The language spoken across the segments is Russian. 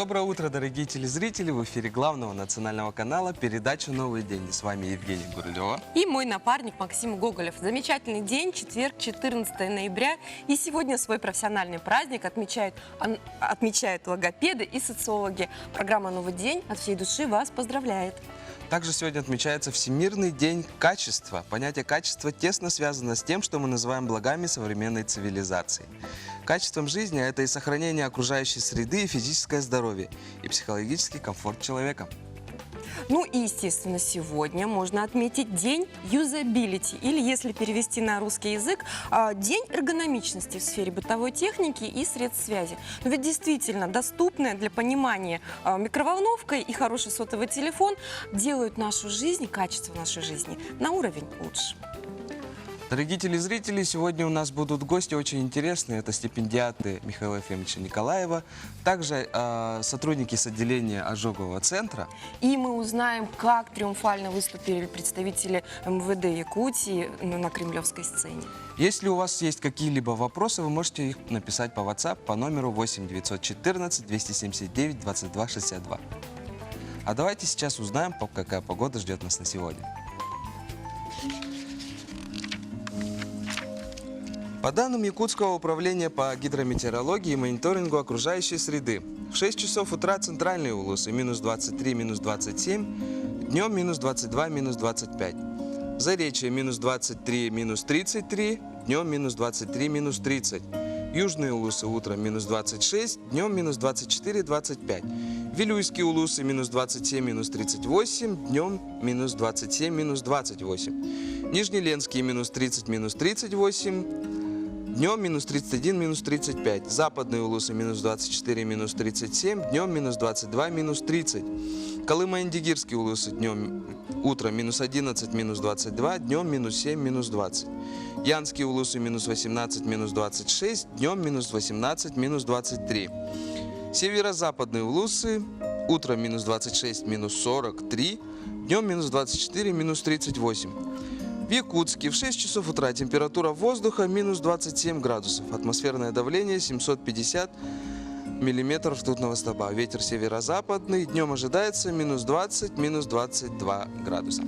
Доброе утро, дорогие телезрители! В эфире главного национального канала передача «Новый день». И с вами Евгений Гурулева. И мой напарник Максим Гоголев. Замечательный день, четверг, 14 ноября. И сегодня свой профессиональный праздник отмечают логопеды и социологи. Программа «Новый день» от всей души вас поздравляет. Также сегодня отмечается Всемирный день качества. Понятие качества тесно связано с тем, что мы называем благами современной цивилизации. Качеством жизни это и сохранение окружающей среды, и физическое здоровье, и психологический комфорт человека. Ну и, естественно, сегодня можно отметить День юзабилити, или, если перевести на русский язык, День эргономичности в сфере бытовой техники и средств связи. Но ведь действительно доступная для понимания микроволновка и хороший сотовый телефон делают нашу жизнь, качество нашей жизни на уровень лучше. Дорогие телезрители, сегодня у нас будут гости очень интересные. Это стипендиаты Михаила Ефремовича Николаева, также сотрудники с отделения ожогового центра. И мы узнаем, как триумфально выступили представители МВД Якутии на кремлевской сцене. Если у вас есть какие-либо вопросы, вы можете их написать по WhatsApp по номеру 8 914 279 22 62. А давайте сейчас узнаем, какая погода ждет нас на сегодня. По данным Якутского управления по гидрометеорологии и мониторингу окружающей среды, в 6 часов утра центральные улусы минус 23, минус 27, днем минус 22, минус 25. Заречье минус 23, минус 33, днем минус 23, минус 30. Южные улусы утром минус 26, днем минус 24, 25. Вилюйские улусы минус 27, минус 38, днем минус 27, минус 28. Нижнеленские минус 30, минус 38. Днем минус 31, минус 35. Западные улусы минус 24, минус 37. Днем минус 22, минус 30. Колыма-Индигирские улусы утром минус 11, минус 22. Днем минус 7, минус 20. Янские улусы минус 18, минус 26. Днем минус 18, минус 23. Северо-западные улусы утром минус 26, минус 43. Днем минус 24, минус 38. В Якутске в 6 часов утра температура воздуха минус 27 градусов. Атмосферное давление 750 миллиметров ртутного столба. Ветер северо-западный. Днем ожидается минус 20, минус 22 градуса.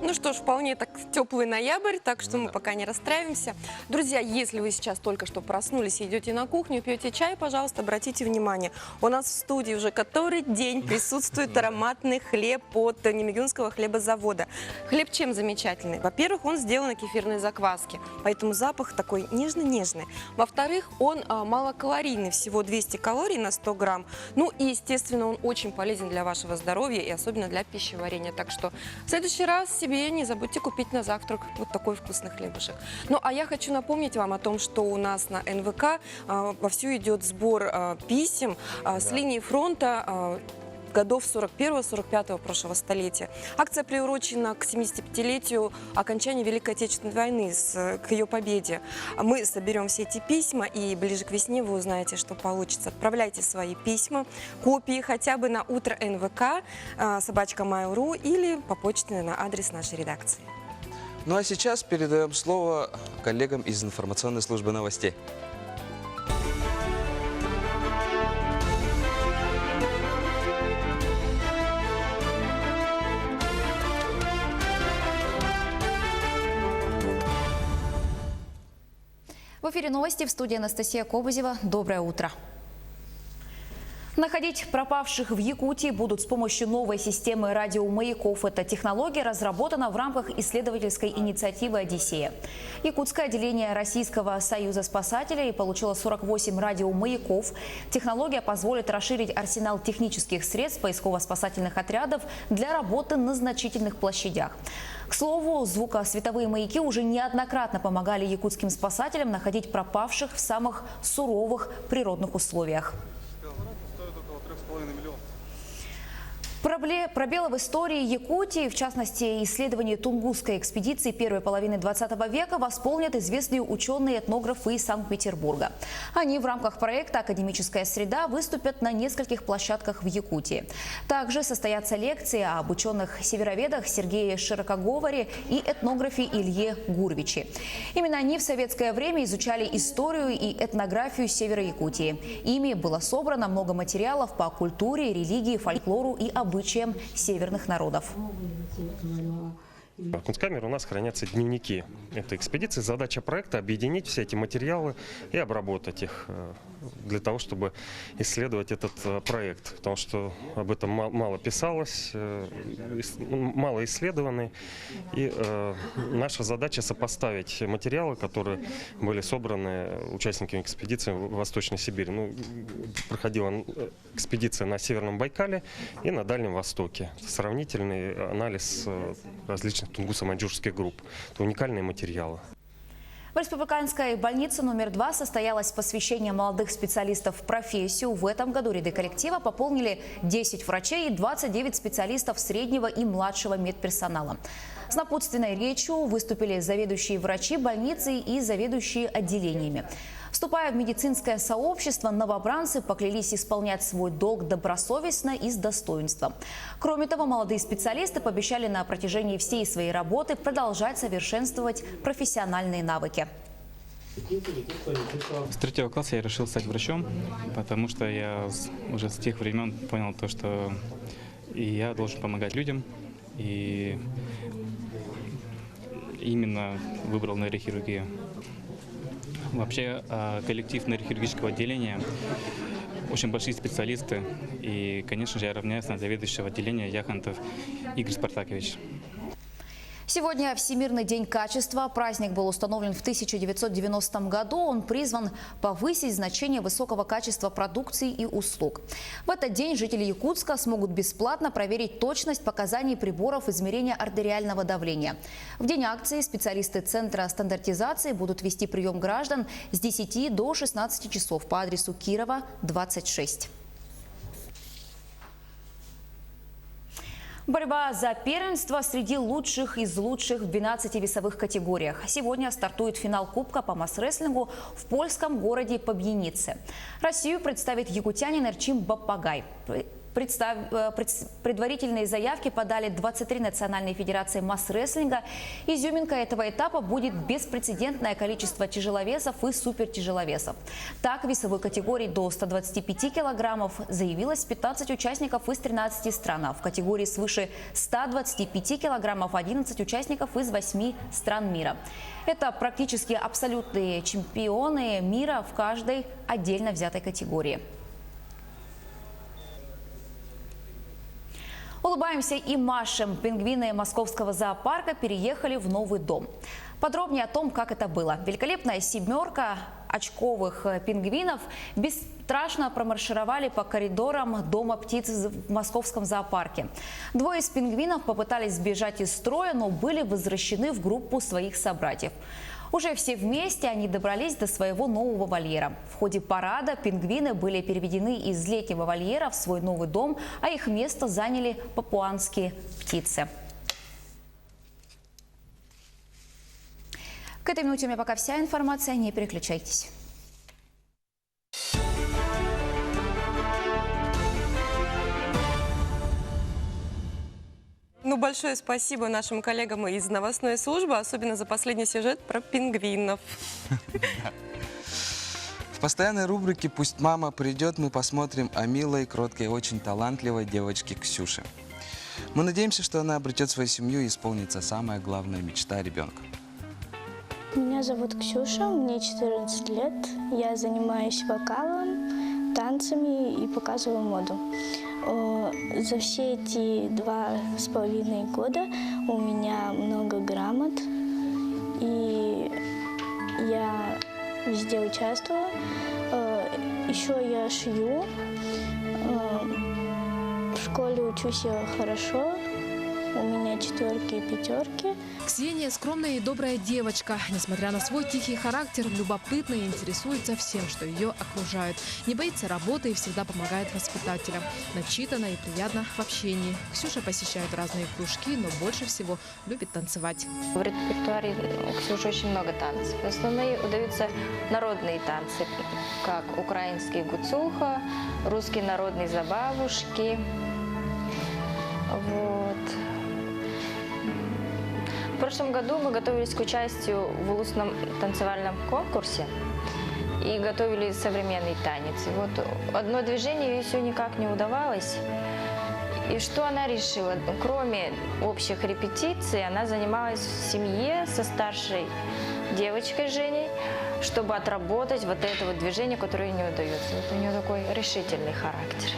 Ну что ж, вполне так теплый ноябрь, так что мы пока не расстраиваемся. Друзья, если вы сейчас только что проснулись и идете на кухню, пьете чай, пожалуйста, обратите внимание. У нас в студии уже который день присутствует ароматный хлеб от Немигюнского хлебозавода. Хлеб чем замечательный? Во-первых, он сделан на кефирной закваске, поэтому запах такой нежный-нежный. Во-вторых, он малокалорийный, всего 200 калорий на 100 грамм. Ну и, естественно, он очень полезен для вашего здоровья и особенно для пищеварения. Так что в следующий раз себе не забудьте купить на завтрак вот такой вкусный хлебушек. Ну, а я хочу напомнить вам о том, что у нас на НВК вовсю идет сбор писем с линии фронта годов 41-45 прошлого столетия. Акция приурочена к 75-летию окончания Великой Отечественной войны, к ее победе. Мы соберем все эти письма, и ближе к весне вы узнаете, что получится. Отправляйте свои письма, копии хотя бы на утро НВК, @mail.ru или по почте на адрес нашей редакции. Ну а сейчас передаем слово коллегам из информационной службы новостей. В эфире новости, в студии Анастасия Кобызева. Доброе утро. Находить пропавших в Якутии будут с помощью новой системы радиомаяков. Эта технология разработана в рамках исследовательской инициативы «Одиссея». Якутское отделение Российского союза спасателей получило 48 радиомаяков. Технология позволит расширить арсенал технических средств поисково-спасательных отрядов для работы на значительных площадях. К слову, звукосветовые маяки уже неоднократно помогали якутским спасателям находить пропавших в самых суровых природных условиях. Пробелы в истории Якутии, в частности, исследования Тунгусской экспедиции первой половины 20 века, восполнят известные ученые-этнографы из Санкт-Петербурга. Они в рамках проекта «Академическая среда» выступят на нескольких площадках в Якутии. Также состоятся лекции об ученых-североведах Сергее Широкоговоре и этнографе Илье Гурвиче. Именно они в советское время изучали историю и этнографию севера Якутии. Ими было собрано много материалов по культуре, религии, фольклору и обычаям северных народов. В Кунсткамере у нас хранятся дневники этой экспедиции. Задача проекта – объединить все эти материалы и обработать их для того, чтобы исследовать этот проект. Потому что об этом мало писалось, мало исследованы. И наша задача – сопоставить материалы, которые были собраны участниками экспедиции в Восточной Сибири. Проходила экспедиция на Северном Байкале и на Дальнем Востоке. Сравнительный анализ различных тунгусо-маньчжурских групп. Это уникальные материалы. В Республиканской больнице номер 2 состоялось посвящение молодых специалистов в профессию. В этом году ряды коллектива пополнили 10 врачей и 29 специалистов среднего и младшего медперсонала. С напутственной речью выступили заведующие врачи больницы и заведующие отделениями. Вступая в медицинское сообщество, новобранцы поклялись исполнять свой долг добросовестно и с достоинством. Кроме того, молодые специалисты пообещали на протяжении всей своей работы продолжать совершенствовать профессиональные навыки. С 3 класса я решил стать врачом, потому что я уже с тех времен понял то, что и я должен помогать людям. И именно выбрал нейрохирургию. Вообще коллектив нейрохирургического отделения очень большие специалисты. И, конечно же, я равняюсь на заведующего отделения Яхонтов Игорь Спартакович. Сегодня Всемирный день качества. Праздник был установлен в 1990 году. Он призван повысить значение высокого качества продукции и услуг. В этот день жители Якутска смогут бесплатно проверить точность показаний приборов измерения артериального давления. В день акции специалисты Центра стандартизации будут вести прием граждан с 10 до 16 часов по адресу Кирова, 26. Борьба за первенство среди лучших из лучших в 12 весовых категориях. Сегодня стартует финал Кубка по масс-рестлингу в польском городе Побьенице. Россию представит якутянин Эрчим Баппагай. Предварительные заявки подали 23 национальные федерации масс-рестлинга. Изюминка этого этапа будет беспрецедентное количество тяжеловесов и супертяжеловесов. Так, в весовой категории до 125 килограммов заявилось 15 участников из 13 стран. А в категории свыше 125 килограммов 11 участников из 8 стран мира. Это практически абсолютные чемпионы мира в каждой отдельно взятой категории. Улыбаемся и машем. Пингвины московского зоопарка переехали в новый дом. Подробнее о том, как это было. Великолепная семерка очковых пингвинов бесстрашно промаршировали по коридорам дома птиц в московском зоопарке. Двое из пингвинов попытались сбежать из строя, но были возвращены в группу своих собратьев. Уже все вместе они добрались до своего нового вольера. В ходе парада пингвины были переведены из летнего вольера в свой новый дом, а их место заняли папуанские птицы. К этой минуте у меня пока вся информация. Не переключайтесь. Большое спасибо нашим коллегам из новостной службы, особенно за последний сюжет про пингвинов. В постоянной рубрике «Пусть мама придет» мы посмотрим о милой, кроткой, очень талантливой девочке Ксюше. Мы надеемся, что она обретет свою семью и исполнится самая главная мечта ребенка. Меня зовут Ксюша, мне 14 лет. Я занимаюсь вокалом, танцами и показываю моду. За все эти 2,5 года у меня много грамот, и я везде участвую. Еще я шью, в школе учусь я хорошо, у меня 4 и 5. Ксения – скромная и добрая девочка. Несмотря на свой тихий характер, любопытна и интересуется всем, что ее окружает. Не боится работы и всегда помогает воспитателям. Начитана и приятна в общении. Ксюша посещает разные кружки, но больше всего любит танцевать. В репертуаре у Ксюши очень много танцев. В основном удаются народные танцы, как украинский гуцуха, русский народный забавушки. Вот. В прошлом году мы готовились к участию в улусном танцевальном конкурсе и готовили современный танец. И вот одно движение ей все никак не удавалось. И что она решила? Кроме общих репетиций, она занималась в семье со старшей девочкой Женей, чтобы отработать вот это вот движение, которое ей не удается. Вот у нее такой решительный характер.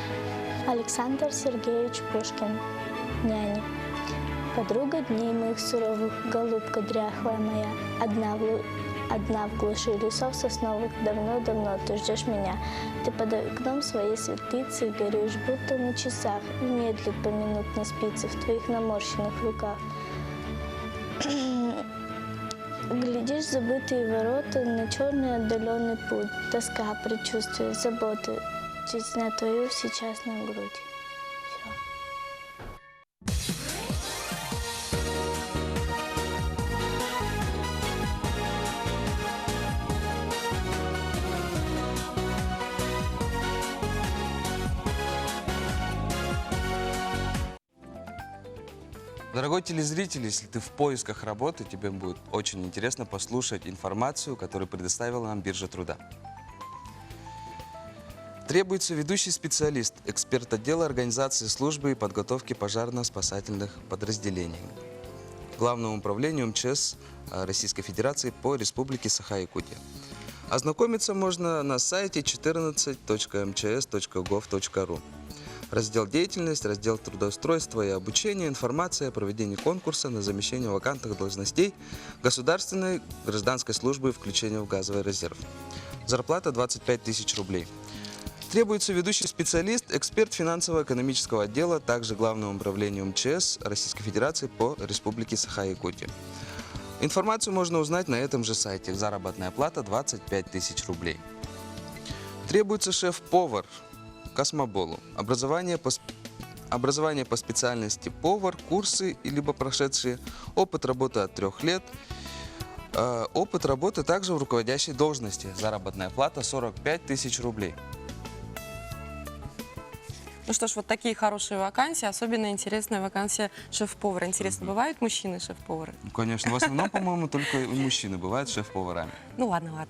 Александр Сергеевич Пушкин, няня. Подруга дней моих суровых, голубка дряхлая моя, одна в глуши лесов сосновых, давно-давно ты ждешь меня. Ты под окном своей светлицы горишь, будто на часах, и медлит поминутно спицы в твоих наморщенных руках. Глядишь забытые ворота на черный отдаленный путь, тоска, предчувствие, заботы, жизнь на твою сейчас на грудь. Дорогой телезритель, если ты в поисках работы, тебе будет очень интересно послушать информацию, которую предоставила нам биржа труда. Требуется ведущий специалист, эксперт отдела организации службы и подготовки пожарно-спасательных подразделений Главному управлению МЧС Российской Федерации по Республике Саха-Якутия. Ознакомиться можно на сайте 14.mчs.gov.ru. Раздел «Деятельность», раздел «Трудоустройство и обучение», информация о проведении конкурса на замещение вакантных должностей государственной гражданской службы и включение в газовый резерв. Зарплата 25 тысяч рублей. Требуется ведущий специалист, эксперт финансово-экономического отдела, также Главному управлению МЧС Российской Федерации по Республике Саха-Якутия. Информацию можно узнать на этом же сайте. Заработная плата 25 тысяч рублей. Требуется шеф-повар Космоболу. Образование по специальности повар, курсы, либо прошедшие, опыт работы от 3 лет, опыт работы также в руководящей должности. Заработная плата 45 тысяч рублей. Ну что ж, вот такие хорошие вакансии. Особенно интересная вакансия шеф-повара. Интересно, бывают мужчины шеф-повары? Ну, конечно, в основном, по-моему, только у мужчины бывают шеф-поварами. Ну ладно.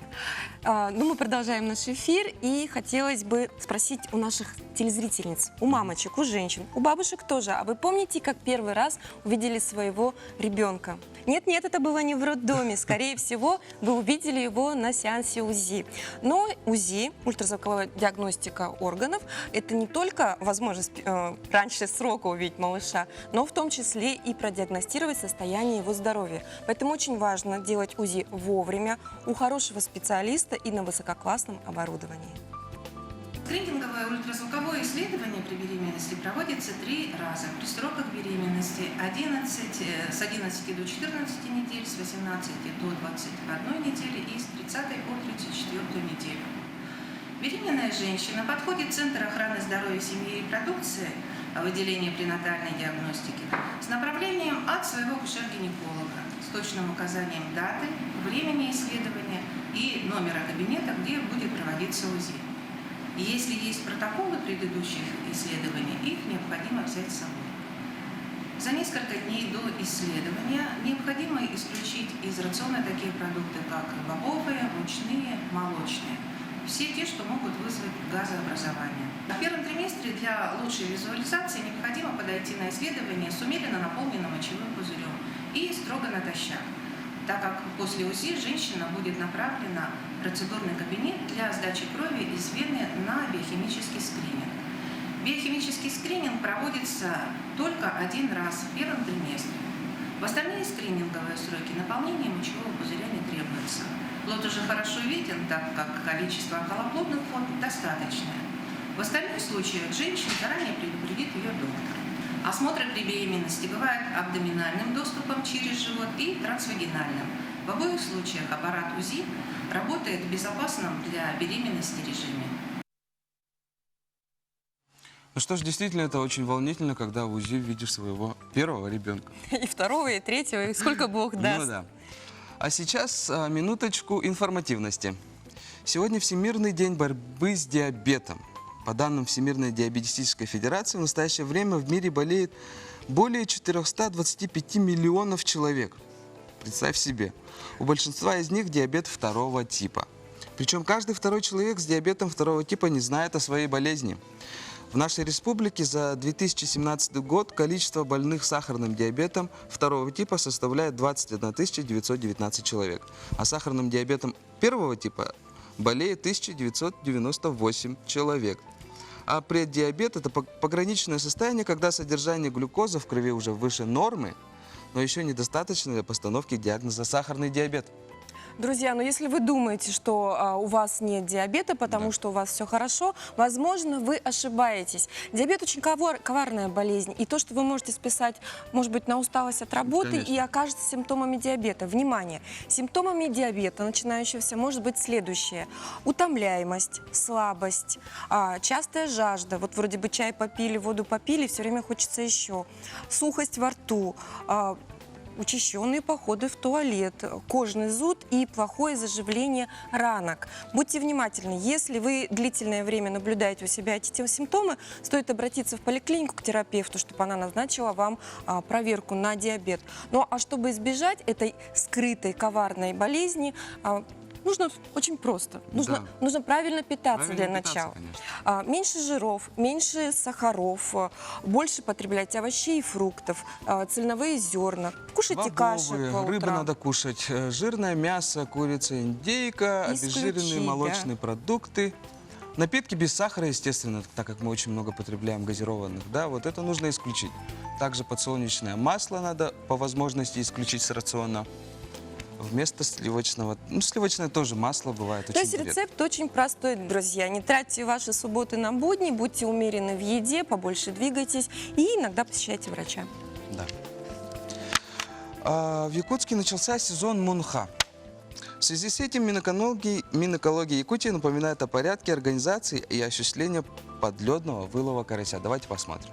Ну мы продолжаем наш эфир. И хотелось бы спросить у наших телезрительниц, у мамочек, у женщин, у бабушек тоже. А вы помните, как первый раз увидели своего ребенка? Нет, это было не в роддоме. Скорее всего, вы увидели его на сеансе УЗИ. Но УЗИ, ультразвуковая диагностика органов, это не только возможность раньше срока увидеть малыша, но в том числе и продиагностировать состояние его здоровья. Поэтому очень важно делать УЗИ вовремя, у хорошего специалиста и на высококлассном оборудовании. Скрининговое ультразвуковое исследование при беременности проводится 3 раза. При сроках беременности с 11 до 14 недель, с 18 до 21 недели и с 30 по 34 неделю. Беременная женщина подходит в Центр охраны здоровья семьи и репродукции в отделении пренатальной диагностики с направлением от своего акушер-гинеколога с точным указанием даты, времени исследования и номера кабинета, где будет проводиться УЗИ. И если есть протоколы предыдущих исследований, их необходимо взять с собой. За несколько дней до исследования необходимо исключить из рациона такие продукты, как бобовые, мучные, молочные. Все те, что могут вызвать газообразование. В первом триместре для лучшей визуализации необходимо подойти на исследование с умеренно наполненным мочевым пузырем и строго натощак, так как после УЗИ женщина будет направлена в процедурный кабинет для сдачи крови из вены на биохимический скрининг. Биохимический скрининг проводится только 1 раз в первом триместре. В остальные скрининговые сроки наполнение мочевого пузыря не требуется. Плод уже хорошо виден, так как количество околоплодных форм достаточное. В остальных случаях женщин заранее предупредит ее доктор. Осмотры при беременности бывают абдоминальным доступом через живот и трансвагинальным. В обоих случаях аппарат УЗИ работает в безопасном для беременности режиме. Ну что ж, действительно, это очень волнительно, когда в УЗИ видишь своего первого ребенка. И второго, и третьего, и сколько Бог даст. Ну да. А сейчас минуточку информативности. Сегодня Всемирный день борьбы с диабетом. По данным Всемирной диабетической федерации, в настоящее время в мире болеет более 425 миллионов человек. Представь себе. У большинства из них диабет второго типа. Причем каждый второй человек с диабетом второго типа не знает о своей болезни. В нашей республике за 2017 год количество больных сахарным диабетом второго типа составляет 21 919 человек, а сахарным диабетом первого типа болеет 1998 человек. А преддиабет – это пограничное состояние, когда содержание глюкозы в крови уже выше нормы, но еще недостаточно для постановки диагноза сахарный диабет. Друзья, но если вы думаете, что у вас нет диабета, потому что у вас все хорошо, возможно, вы ошибаетесь. Диабет очень коварная болезнь. И то, что вы можете списать, может быть, на усталость от работы, Конечно. и окажется симптомами диабета. Внимание! Симптомами диабета, начинающегося, может быть следующее. Утомляемость, слабость, частая жажда. Вот вроде бы чай попили, воду попили, все время хочется еще. Сухость во рту, учащенные походы в туалет, кожный зуд и плохое заживление ранок. Будьте внимательны, если вы длительное время наблюдаете у себя эти симптомы, стоит обратиться в поликлинику к терапевту, чтобы она назначила вам проверку на диабет. Ну а чтобы избежать этой скрытой коварной болезни, нужно очень просто. Нужно правильно питаться для начала. Меньше жиров, меньше сахаров, больше потреблять овощей и фруктов, цельновые зерна. Кушайте каши по утрам. Рыбу надо кушать, жирное мясо, курица, индейка, обезжиренные молочные продукты. Напитки без сахара, естественно, так как мы очень много потребляем газированных, да, вот это нужно исключить. Также подсолнечное масло надо по возможности исключить с рациона. Вместо сливочного. Ну, сливочное тоже масло бывает очень То есть редко. рецепт очень простой, друзья. Не тратьте ваши субботы на будни, будьте умеренны в еде, побольше двигайтесь и иногда посещайте врача. Да. В Якутске начался сезон мунха. В связи с этим Минэкологии Якутии напоминает о порядке организации и осуществления подледного вылова карася. Давайте посмотрим.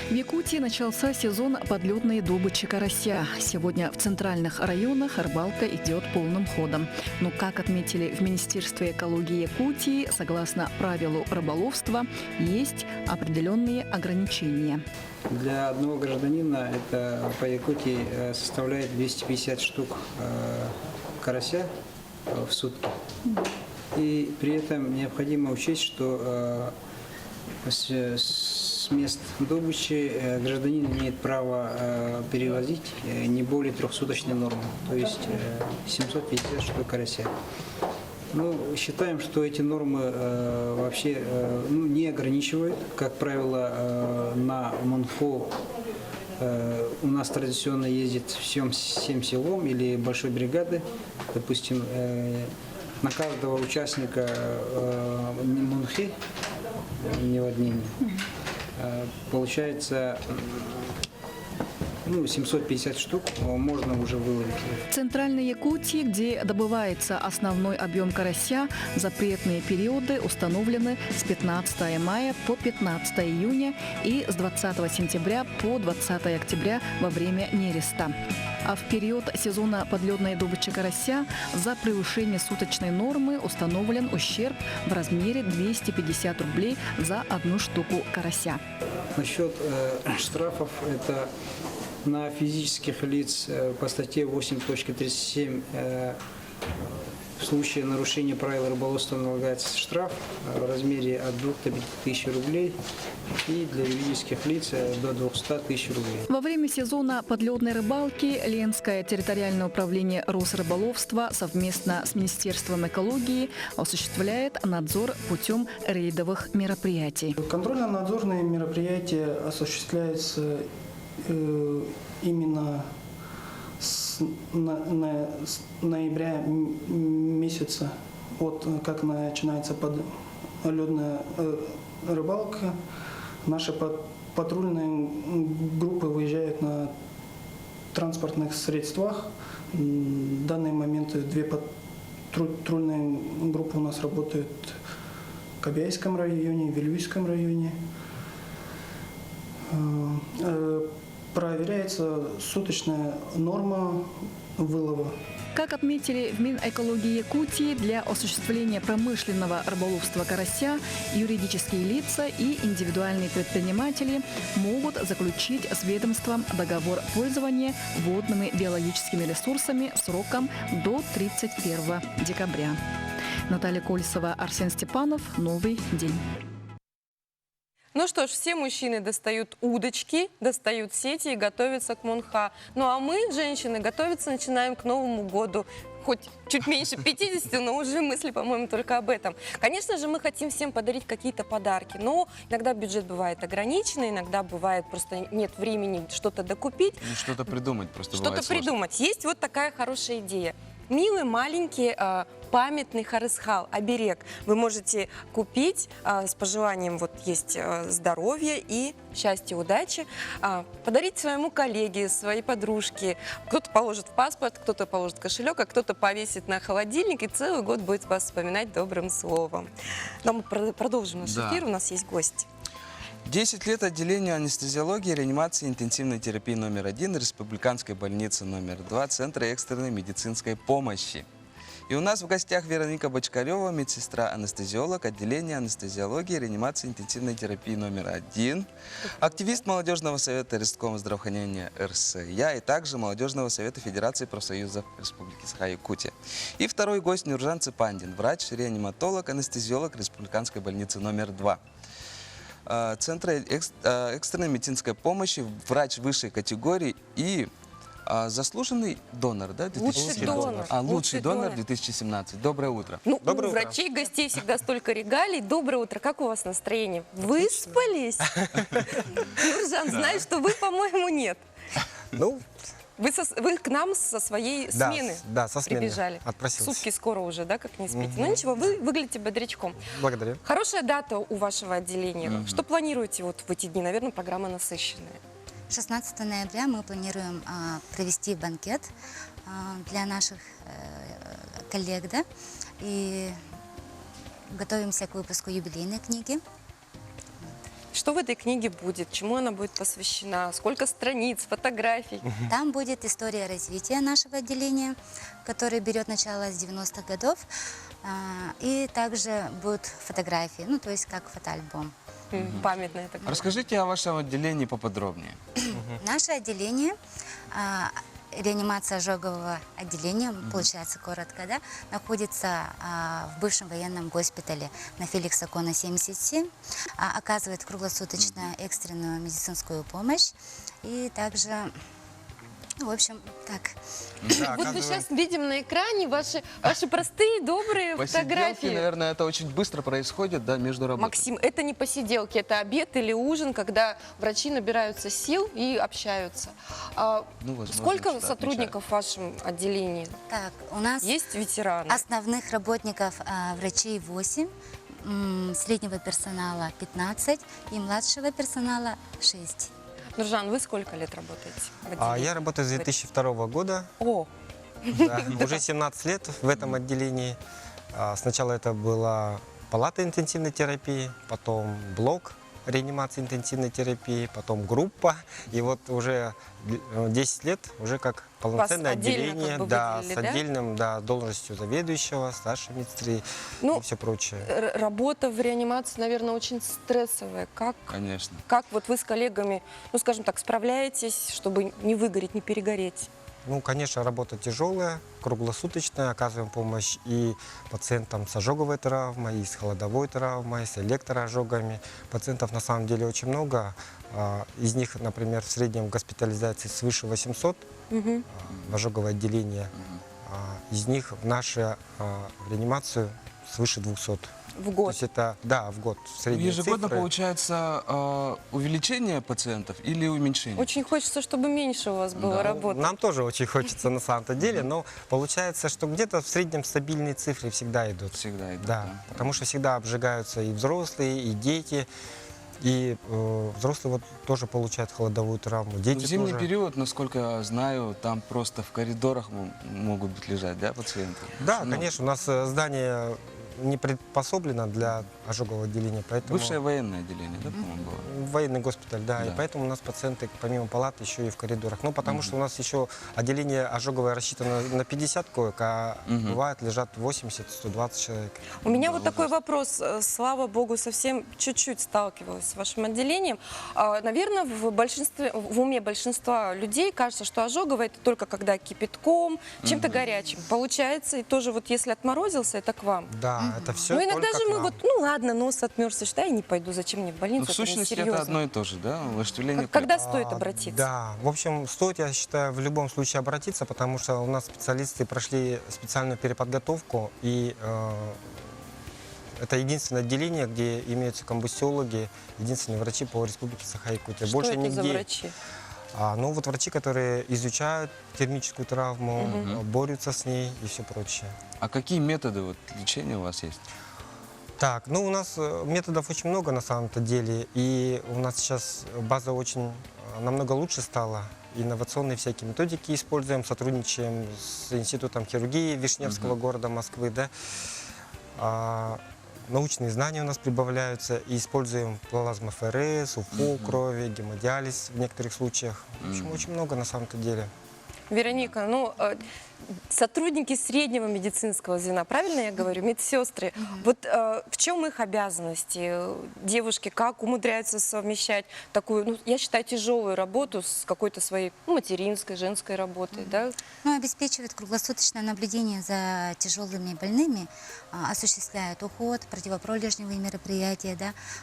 В Якутии начался сезон подледной добычи карася. Сегодня в центральных районах рыбалка идет полным ходом. Но, как отметили в Министерстве экологии Якутии, согласно правилу рыболовства, есть определенные ограничения. Для одного гражданина это по Якутии составляет 250 штук карася в сутки. И при этом необходимо учесть, что с мест добычи гражданин имеет право перевозить не более 3-суточной нормы, то есть 750 штук карася. Ну, считаем, что эти нормы вообще не ограничивают. Как правило, на Мунху у нас традиционно ездит всем 7 селом или большой бригады. Допустим, на каждого участника Мунхи наводнения получается 750 штук можно уже выловить. В Центральной Якутии, где добывается основной объем карася, запретные периоды установлены с 15 мая по 15 июня и с 20 сентября по 20 октября во время нереста. А в период сезона подледной добычи карася за превышение суточной нормы установлен ущерб в размере 250 рублей за одну штуку карася. Насчет штрафов, это на физических лиц по статье 8.37 в случае нарушения правил рыболовства налагается штраф в размере от 2 до 5 тысяч рублей и для юридических лиц до 200 тысяч рублей. Во время сезона подледной рыбалки Ленское территориальное управление Росрыболовства совместно с Министерством экологии осуществляет надзор путем рейдовых мероприятий. Контрольно-надзорные мероприятия осуществляются именно с ноября месяца, как начинается подледная рыбалка. Наши Патрульные группы выезжают на транспортных средствах. В данный момент 2 патрульные группы у нас работают в Кобяйском районе, в Вильюйском районе. Проверяется суточная норма вылова. Как отметили в Минэкологии Якутии, для осуществления промышленного рыболовства карася юридические лица и индивидуальные предприниматели могут заключить с ведомством договор пользования водными биологическими ресурсами сроком до 31 декабря. Наталья Кольцова, Арсен Степанов. Новый день. Ну что ж, все мужчины достают удочки, достают сети и готовятся к Монха. Ну а мы, женщины, готовиться начинаем к Новому году. Хоть чуть меньше 50, но уже мысли, по-моему, только об этом. Конечно же, мы хотим всем подарить какие-то подарки, но иногда бюджет бывает ограниченный, иногда бывает просто нет времени что-то докупить. Ну, что-то придумать просто Что-то бывает сложно. придумать. Есть вот такая хорошая идея. Милый маленький памятный харысхал, оберег. Вы можете купить с пожеланием, вот есть здоровья и счастья, удачи, подарить своему коллеге, своей подружке. Кто-то положит в паспорт, кто-то положит в кошелек, а кто-то повесит на холодильник и целый год будет вас вспоминать добрым словом. Но мы продолжим наш эфир, у нас есть гость. 10 лет отделению анестезиологии, реанимации и интенсивной терапии номер 1 Республиканской больницы номер 2 Центра экстренной медицинской помощи. И у нас в гостях Вероника Бочкарева, медсестра-анестезиолог отделения анестезиологии, реанимации и интенсивной терапии номер 1, активист Молодежного совета Ресткома здравоохранения РСЯ и также Молодежного совета Федерации профсоюзов Республики Саха-Якутия. И второй гость Нуржан Цепандин, врач-реаниматолог, анестезиолог Республиканской больницы номер 2. Центра экстренной медицинской помощи, врач высшей категории и заслуженный донор, да? Лучший донор. Лучший донор 2017. Доброе утро. Ну, у врачей, гостей всегда столько регалий. Доброе утро. Как у вас настроение? Выспались? Нуржан, знаю, что вы, по-моему, нет. Ну, Вы к нам со своей смены да, со смены прибежали. отпросился. Сутки скоро уже, да, как не спите. Ну ничего, вы выглядите бодрячком. Благодарю. Хорошая дата у вашего отделения. Что планируете вот в эти дни? Наверное, программа насыщенная. 16 ноября мы планируем провести банкет для наших коллег, да, и готовимся к выпуску юбилейной книги. Что в этой книге будет? Чему она будет посвящена? Сколько страниц, фотографий? Там будет история развития нашего отделения, который берет начало с 90-х годов, и также будут фотографии, ну, то есть как фотоальбом. Памятная такая. Расскажите о вашем отделении поподробнее. Наше отделение, реанимация ожогового отделения, получается коротко, да, находится в бывшем военном госпитале на Феликса Кона 77, оказывает круглосуточную экстренную медицинскую помощь и также, ну, в общем, так. Да, вот мы сейчас видим на экране ваши простые, добрые фотографии. Наверное, это очень быстро происходит, да, между работой. Максим, это не посиделки, это обед или ужин, когда врачи набираются сил и общаются. Сколько сотрудников в вашем отделении? Так, у нас есть ветераны? Основных работников врачей 8, среднего персонала 15 и младшего персонала 6. Нуржан, вы сколько лет работаете в отделении? Я работаю с 2002 года. О! Да, уже 17 лет в этом отделении. Сначала это была палата интенсивной терапии, потом блок реанимации интенсивной терапии, потом группа. И вот уже 10 лет уже как полноценное отделение, как бы да, выделили, с отдельным должностью заведующего, старшей медсестры и все прочее. Работа в реанимации, наверное, очень стрессовая. Конечно. Как вот вы с коллегами, ну, скажем так, справляетесь, чтобы не выгореть, не перегореть? Ну, конечно, работа тяжелая, круглосуточная. Оказываем помощь и пациентам с ожоговой травмой, и с холодовой травмой, с электроожогами. Пациентов на самом деле очень много. Из них, например, в среднем госпитализации свыше 800 в ожоговое отделение. Из них в нашу реанимацию свыше 200. В год? То есть это, да, в год. Ежегодно цифры. получается увеличение пациентов или уменьшение? Очень хочется, чтобы меньше у вас было работы. Нам тоже очень хочется на самом-то деле, но получается, что где-то в среднем стабильные цифры всегда идут. Всегда идут, да. Потому что всегда обжигаются и взрослые, и дети. И взрослые вот тоже получают холодовую травму. Дети В зимний тоже. период, насколько я знаю, там просто в коридорах могут быть лежать, да, пациенты? Да, Ну, конечно, у нас здание не приспособлено для ожогового отделения, поэтому... Бывшее военное отделение, да, по-моему, было? Военный госпиталь, да, Да. и поэтому у нас пациенты помимо палат еще и в коридорах. Ну, потому что у нас еще отделение ожоговое рассчитано на 50 коек, а бывает лежат 80-120 человек. У меня вот такой вопрос. Слава богу, совсем чуть-чуть сталкивалась с вашим отделением. Наверное, в уме большинства людей кажется, что ожоговое это только когда кипятком, чем-то горячим. Получается, и тоже вот если отморозился, это к вам. Да, это все. Ну, иногда же мы вот, ну ладно, нос отмерзся, что я не пойду, зачем мне в Ну, больницу, в сущности, это несерьезно. одно и то же, да, оживление Когда стоит обратиться? Да, в общем, стоит, я считаю, в любом случае обратиться, потому что у нас специалисты прошли специальную переподготовку, и это единственное отделение, где имеются комбустиологи, единственные врачи по республике Саха-Якутия. Что это за врачи? Ну, вот врачи, которые изучают термическую травму, борются с ней и все прочее. А какие методы вот, лечения у вас есть? Так, ну у нас методов очень много на самом-то деле, и у нас сейчас база очень намного лучше стала. Инновационные всякие методики используем, сотрудничаем с Институтом хирургии Вишневского города Москвы, да. Научные знания у нас прибавляются, и используем плазмоферез, УФО крови, гемодиализ в некоторых случаях. В общем, очень много на самом-то деле. Вероника, ну, сотрудники среднего медицинского звена, правильно я говорю, медсестры, вот в чем их обязанности? Девушки как умудряются совмещать такую, ну, я считаю, тяжелую работу с какой-то своей материнской, женской работой, да? Ну, обеспечивают круглосуточное наблюдение за тяжелыми больными, осуществляют уход, противопролежневые мероприятия,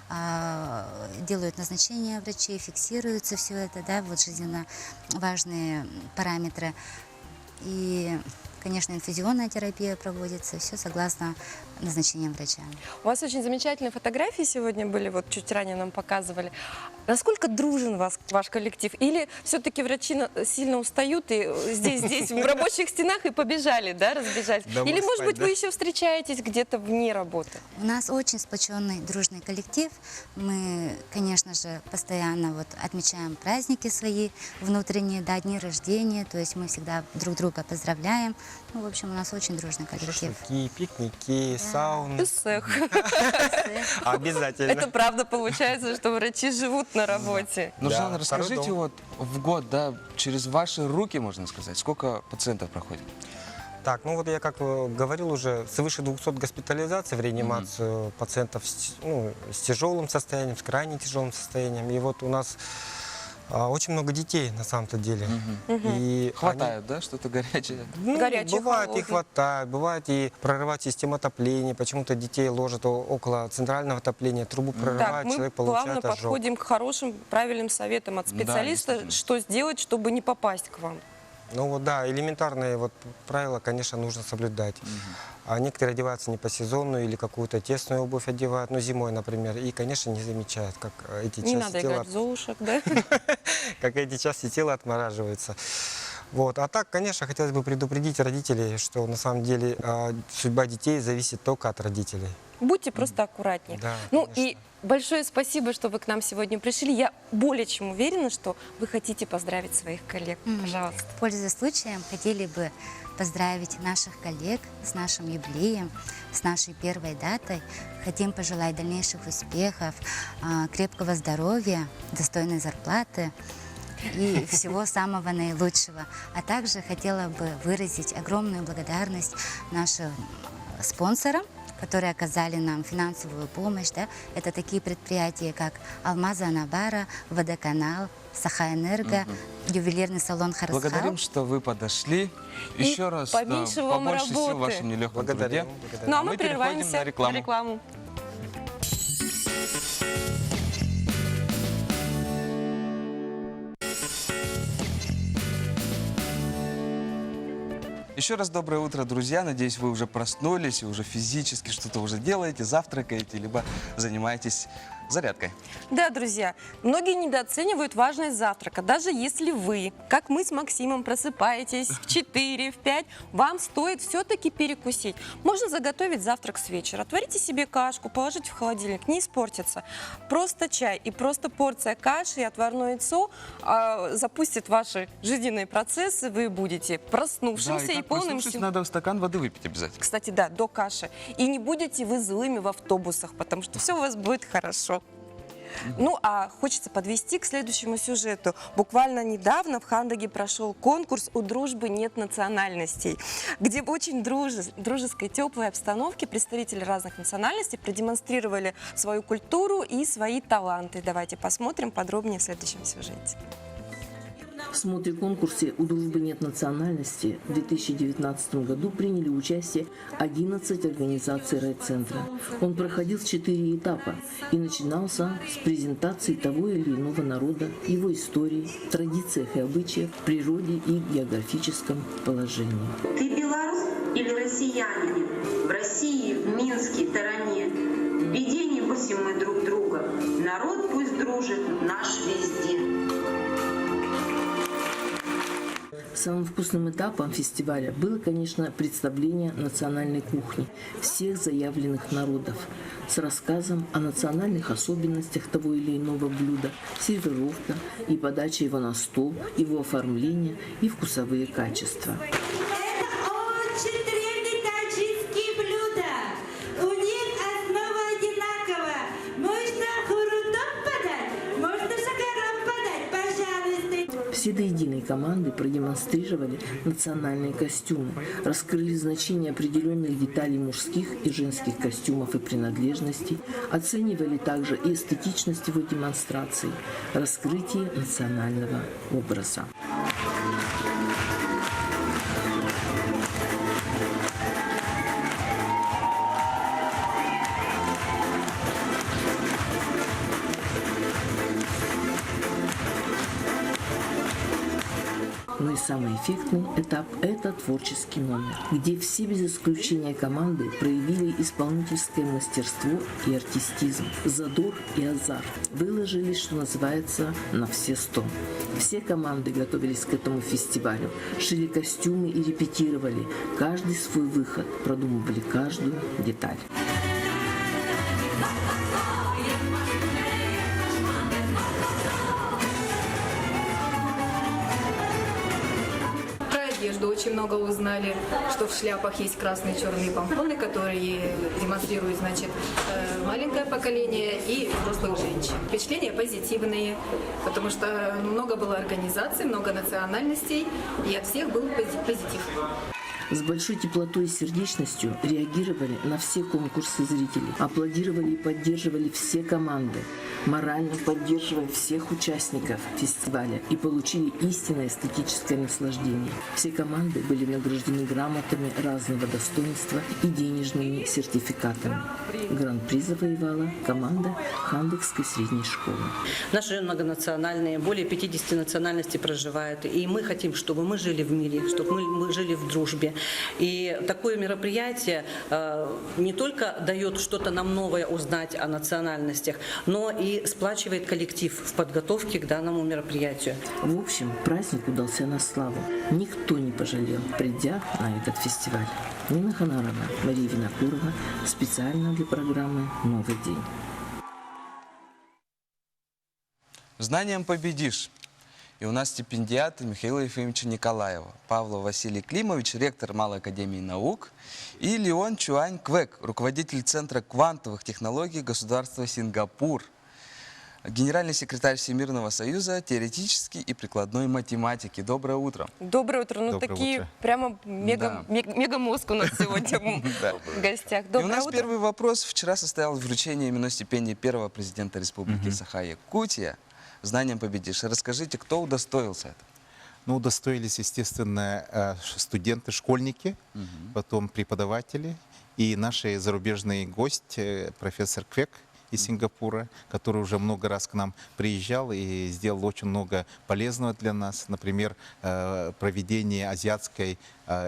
да, делают назначения врачей, фиксируется все это, да, вот жизненно важные параметры. И, конечно, инфузионная терапия проводится, все согласно назначениям врача. У вас очень замечательные фотографии сегодня были, вот чуть ранее нам показывали. Насколько дружен ваш коллектив? Или все-таки врачи сильно устают и здесь, в рабочих стенах и побежали, да, разбежать? Домой Или, может спать, быть, да? вы еще встречаетесь где-то вне работы? У нас очень сплоченный, дружный коллектив. Мы, конечно же, постоянно вот отмечаем праздники свои внутренние, да, дни рождения, то есть мы всегда друг друга поздравляем. Ну, в общем, у нас очень дружный коллектив. Шашлыки, пикники, сауны. Эссех. Обязательно. Это правда получается, что врачи живут на работе. Ну, Да, Жанна, второй расскажите, дом. вот в год, да, через ваши руки, можно сказать, сколько пациентов проходит? Так, ну вот я как говорил уже, свыше 200 госпитализаций в реанимацию пациентов с тяжелым состоянием, с крайне тяжелым состоянием. И вот у нас очень много детей на самом-то деле. И Хватает, да, что-то горячее? Горячее, бывает и холодное. хватает, бывает и прорывает систему отопления. Почему-то детей ложат около центрального отопления, трубу Так, прорывает, мы человек плавно получает ожог. подходим к хорошим, правильным советам от специалиста, действительно. что сделать, чтобы не попасть к вам. Ну вот да, элементарные вот правила, конечно, нужно соблюдать. А некоторые одеваются не по сезону или какую-то тесную обувь одевают, ну зимой, например, и, конечно, не замечают, как эти Не части надо тела, играть в золушек, да? как эти части тела отмораживаются. Вот. А так, конечно, хотелось бы предупредить родителей, что на самом деле судьба детей зависит только от родителей. Будьте просто аккуратнее. Да, ну конечно. и большое спасибо, что вы к нам сегодня пришли. Я более чем уверена, что вы хотите поздравить своих коллег. Пожалуйста. Пользуясь случаем, хотели бы поздравить наших коллег с нашим юбилеем, с нашей первой датой. Хотим пожелать дальнейших успехов, крепкого здоровья, достойной зарплаты и всего самого наилучшего. А также хотела бы выразить огромную благодарность нашим спонсорам, которые оказали нам финансовую помощь. Да? Это такие предприятия, как Алмаза Анабара, Водоканал, Саха-Энерго, ювелирный салон Харасхал. Благодарим, что вы подошли. Еще раз, поменьше да, вам побольше сил в работы. вашем нелегком труде. Благодарим. Ну а Мы мы переходим прерываемся на рекламу. на рекламу. Еще раз доброе утро, друзья. Надеюсь, вы уже проснулись и уже физически что-то уже делаете, завтракаете, либо занимаетесь зарядкой. Да, друзья, многие недооценивают важность завтрака. Даже если вы, как мы с Максимом, просыпаетесь в 4, в 5, вам стоит все-таки перекусить. Можно заготовить завтрак с вечера. Отварите себе кашку, положите в холодильник, не испортится. Просто чай и просто порция каши и отварное яйцо запустит ваши жизненные процессы. Вы будете проснувшимся и полным сил. Надо стакан воды выпить обязательно. Кстати, да, до каши. И не будете вы злыми в автобусах, потому что все у вас будет хорошо. Ну, а хочется подвести к следующему сюжету. Буквально недавно в Хандаге прошел конкурс «У дружбы нет национальностей», где в очень дружеской, теплой обстановке представители разных национальностей продемонстрировали свою культуру и свои таланты. Давайте посмотрим подробнее в следующем сюжете. В смотре-конкурсе «У дружбы нет национальности» в 2019 году приняли участие 11 организаций райцентра. Он проходил в 4 этапа и начинался с презентации того или иного народа, его истории, традициях и обычаях, природе и географическом положении. Ты белорус или россиянин? В России, в Минске, Таране. В беде не бросим мы друг друга. Народ пусть дружит наш везде. Самым вкусным этапом фестиваля было, конечно, представление национальной кухни всех заявленных народов с рассказом о национальных особенностях того или иного блюда, сервировка и подача его на стол, его оформление и вкусовые качества. Все до единой команды продемонстрировали национальные костюмы, раскрыли значение определенных деталей мужских и женских костюмов и принадлежностей, оценивали также и эстетичность его демонстрации, раскрытие национального образа. Но и самый эффектный этап – это творческий номер, где все без исключения команды проявили исполнительское мастерство и артистизм, задор и азарт. Выложили, что называется, на все 100. Все команды готовились к этому фестивалю, шили костюмы и репетировали. Каждый свой выход, продумывали каждую деталь. Очень много узнали, что в шляпах есть красные и черные помпоны, которые демонстрируют, значит, маленькое поколение и взрослых женщин. Впечатления позитивные, потому что много было организаций, много национальностей, и от всех был позитив. С большой теплотой и сердечностью реагировали на все конкурсы зрителей, аплодировали и поддерживали все команды, морально поддерживая всех участников фестиваля и получили истинное эстетическое наслаждение. Все команды были награждены грамотами разного достоинства и денежными сертификатами. Гран-при завоевала команда Хандагской средней школы. Наши многонациональные, более 50 национальностей проживают, и мы хотим, чтобы мы жили в мире, чтобы мы жили в дружбе. И такое мероприятие не только дает что-то нам новое узнать о национальностях, но и сплачивает коллектив в подготовке к данному мероприятию. В общем, праздник удался на славу. Никто не пожалел, придя на этот фестиваль. Нина Ханарова, Мария Винокурова, специально для программы «Новый день». Знанием победишь. И у нас стипендиаты Михаила Ефимовича Николаева, Павла Василий Климович, ректор Малой академии наук, и Леон Чуань Квек, руководитель Центра квантовых технологий государства Сингапур, генеральный секретарь Всемирного союза теоретической и прикладной математики. Доброе утро. Доброе утро. Ну, Доброе такие утро. прямо мега-мозг у нас сегодня в гостях. И у нас первый вопрос. Вчера состоялось вручение именной стипендии первого президента Республики Саха-Якутия. Знанием победишь. Расскажите, кто удостоился этого? Ну, удостоились, естественно, студенты, школьники, потом преподаватели и наши зарубежный гость, профессор Квек из Сингапура, который уже много раз к нам приезжал и сделал очень много полезного для нас. Например, проведение азиатской